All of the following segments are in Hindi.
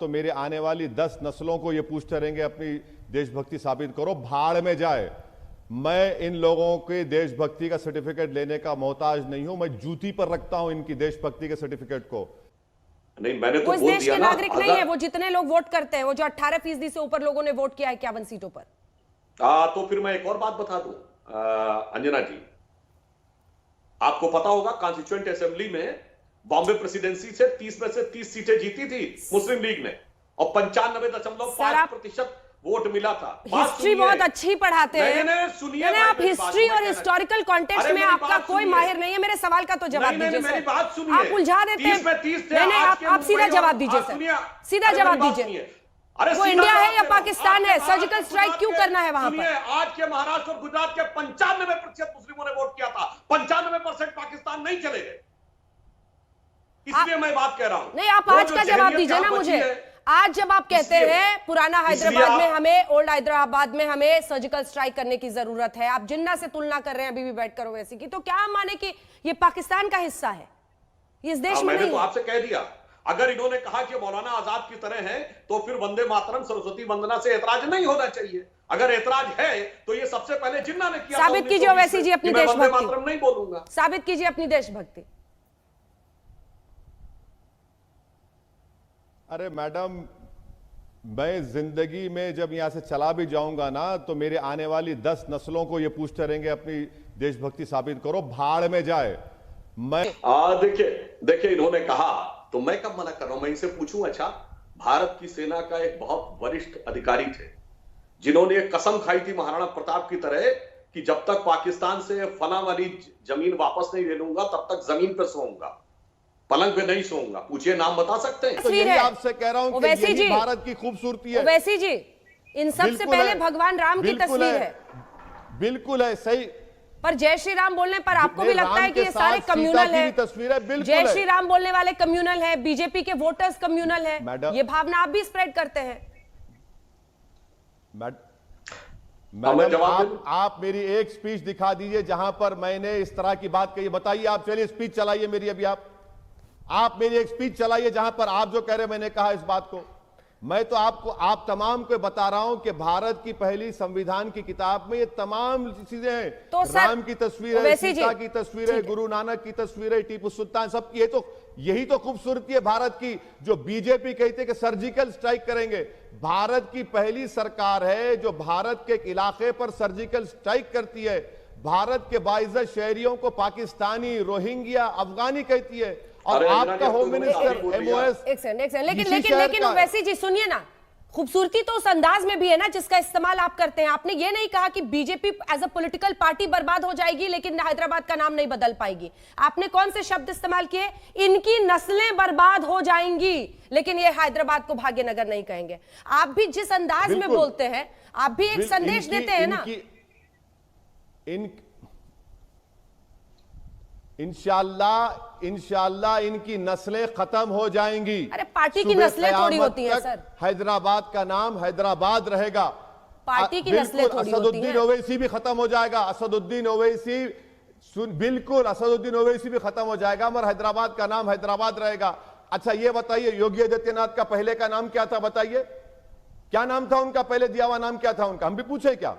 तो मेरे आने वाली 10 नस्लों को ये पूछते रहेंगे अपनी देशभक्ति साबित करो, भाड़ में जाए। मैं इन लोगों के देशभक्ति का सर्टिफिकेट लेने का मोहताज नहीं हूं। मैं जूती पर रखता हूं इनकी देशभक्ति के सर्टिफिकेट को। नहीं, मैंने तो वो इस बोल देश दिया के ना, नागरिक नहीं है। वो जितने लोग वोट करते हैं, वो जो 18% से ऊपर लोगों ने वोट किया है 51 सीटों पर। तो फिर मैं एक और बात बता दूं, अंजना जी, आपको पता होगा कॉन्स्टिट्यूएंट असेंबली में बॉम्बे प्रेसिडेंसी से 30 में से 30 सीटें जीती थी मुस्लिम लीग ने और 95.5% वोट मिला था। हिस्ट्री बहुत अच्छी पढ़ाते हैं। सुनिए, आप हिस्ट्री और हिस्टोरिकल कॉन्टेक्स्ट में आपका कोई माहिर नहीं है। मेरे सवाल का तो जवाब दीजिए सर। आप उलझा देते हैं। नहीं, आप सीधा जवाब दीजिए सर, सीधा जवाब दीजिए। वो इंडिया है या पाकिस्तान है? सर्जिकल स्ट्राइक क्यों करना है वहां पर? आज के महाराष्ट्र और गुजरात के 95% मुस्लिमों ने वोट किया था, 95% पाकिस्तान नहीं चले गए। इसलिए मैं बात कह रहा हूं। नहीं, आप आज का जवाब दीजिए ना मुझे। आज जब आप कहते हैं पुराना हैदराबाद में हमें, ओल्ड हैदराबाद में हमें सर्जिकल स्ट्राइक करने की जरूरत है, आप जिन्ना से तुलना कर रहे हैं अभी भी बैठकर ओवैसी की, तो क्या हम माने कि ये पाकिस्तान का हिस्सा है, इस देश में? मैंने तो आपसे कह दिया, अगर इन्होंने कहा कि मौलाना आजाद की तरह है तो फिर वंदे मातरम सरस्वती वंदना से ऐतराज नहीं होना चाहिए। अगर ऐतराज है तो ये सबसे पहले जिन्ना ने किया। साबित कीजिए ओवैसी जी अपनी देशभक्ति। वंदे मातरम नहीं बोलूंगा। साबित कीजिए अपनी देशभक्ति। अरे मैडम, मैं जिंदगी में जब यहां से चला भी जाऊंगा ना, तो मेरे आने वाली 10 नस्लों को ये पूछते रहेंगे अपनी देशभक्ति साबित करो, भाड़ में जाए। मैं देखिए इन्होंने कहा तो मैं कब मना कर रहा हूं? मैं इनसे पूछूं, अच्छा, भारत की सेना का एक बहुत वरिष्ठ अधिकारी थे जिन्होंने एक कसम खाई थी महाराणा प्रताप की तरह कि जब तक पाकिस्तान से फला वाली जमीन वापस नहीं ले लूंगा तब तक जमीन पर सोऊंगा, पलंग पे नहीं सोऊंगा। पूछिए, नाम बता सकते हैं? तो यही आपसे कह रहा हूं कि यही भारत की खूबसूरती है। ओवैसी जी, इन सबसे पहले भगवान राम की तस्वीर है। बिल्कुल है, सही। पर जय श्री राम बोलने पर आपको भी लगता है कि ये सारे कम्युनल है? तस्वीर है, बिल्कुल। जय श्री राम बोलने वाले कम्युनल है, बीजेपी के वोटर्स कम्युनल है, ये भावना आप भी स्प्रेड करते हैं। मैडम, आप मेरी एक स्पीच दिखा दीजिए जहां पर मैंने इस तरह की बात कही। बताइए आप, चलिए स्पीच चलाइए मेरी। अभी आप मेरी एक स्पीच चलाइए जहां पर आप जो कह रहे हैं मैंने कहा इस बात को। मैं तो आप तमाम को बता रहा हूं कि भारत की पहली संविधान की किताब में ये तमाम चीजें हैं। तो राम की तस्वीर है, सीता की तस्वीर है, गुरु नानक की तस्वीर है, टीपू सुल्तान, सबकी। यही तो खूबसूरती है भारत की। जो बीजेपी कहते हैं कि सर्जिकल स्ट्राइक करेंगे, भारत की पहली सरकार है जो भारत के एक इलाके पर सर्जिकल स्ट्राइक करती है। भारत के बाइज्जत शहरियों को पाकिस्तानी, रोहिंग्या, अफगानी कहती है। और आपका होम मिनिस्टर एमओएस। एक सेकंड, लेकिन ओवैसी जी सुनिए ना, खूबसूरती तो उस अंदाज में भी है ना जिसका इस्तेमाल आप करते हैं। आपने ये नहीं कहा कि BJP as a political party बर्बाद हो जाएगी लेकिन हैदराबाद का नाम नहीं बदल पाएगी। आपने कौन से शब्द इस्तेमाल किए? इनकी नस्लें बर्बाद हो जाएंगी लेकिन ये हैदराबाद को भाग्यनगर नहीं कहेंगे। आप भी जिस अंदाज में बोलते हैं, आप भी एक संदेश देते हैं ना। इंशाअल्लाह इनकी नस्लें खत्म हो जाएंगी। अरे पार्टी की नस्लें थोड़ी होती हैं सर। हैदराबाद का नाम हैदराबाद रहेगा। पार्टी की नस्लें थोड़ी होती हैं। असदुद्दीन ओवैसी भी खत्म हो जाएगा। असदुद्दीन ओवैसी भी खत्म हो जाएगा, मगर हैदराबाद का नाम हैदराबाद रहेगा। अच्छा ये बताइए, योगी आदित्यनाथ का पहले का नाम क्या था? बताइए, क्या नाम था उनका? पहले दिया हुआ नाम क्या था उनका? हम भी पूछे क्या?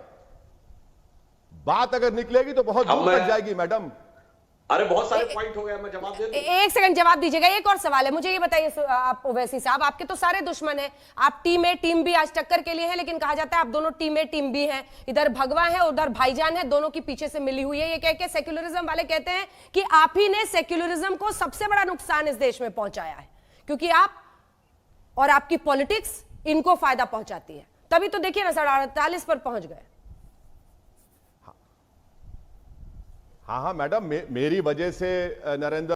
बात अगर निकलेगी तो बहुत दूर तक जाएगी मैडम। अरे बहुत सारे पॉइंट हो गए, मैं जवाब दे दूं। एक सेकंड जवाब दीजिएगा। एक और सवाल है, मुझे ये बताइए आप ओवैसी साहब, आपके तो सारे दुश्मन हैं। आप टीम ए टीम बी आज टक्कर के लिए हैं, लेकिन कहा जाता है आप दोनों टीम ए टीम बी हैं। इधर भगवा है, उधर भाईजान है, दोनों की पीछे से मिली हुई है। ये कह के सेक्युलरिज्म वाले कहते हैं कि आप ही ने सेक्युलरिज्म को सबसे बड़ा नुकसान इस देश में पहुंचाया है, क्योंकि आप और आपकी पॉलिटिक्स इनको फायदा पहुंचाती है। तभी तो देखिए ना 48 पर पहुंच गए। हाँ मैडम, मेरी वजह से नरेंद्र